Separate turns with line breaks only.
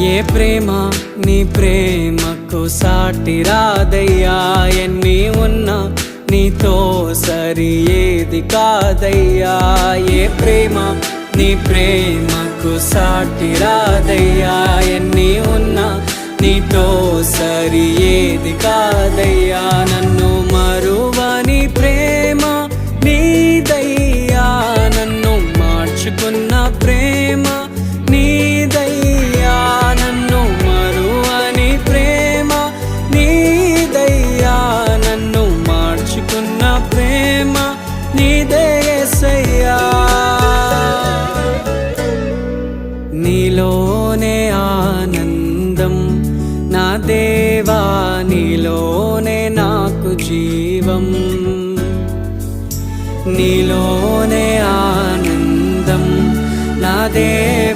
ఏ ప్రేమ నీ ప్రేమకు సాటి రాదయ్యా, ఎన్ని ఉన్నా నీతో సరి ఏది కాదయ్యా. ఏ ప్రేమ నీ ప్రేమకు సాటి రాదయ్యా, ఎన్ని ఉన్నా నీతో సరి ఏది కాదయ్యా. నన్ను మరువని ప్రేమ నీదయ్యా, నన్ను మార్చుకున్న ప్రేమ నీదయ్యా. నన్ను మరువని ప్రేమ నీదయ్యా, నన్ను మార్చుకున్న ప్రేమ నీదే యేసయ్యా. నీలోనే ఆనందం నా దేవా, నీలోనే నాకు జీవం. నీలోనే ఆనందం నా దేవా,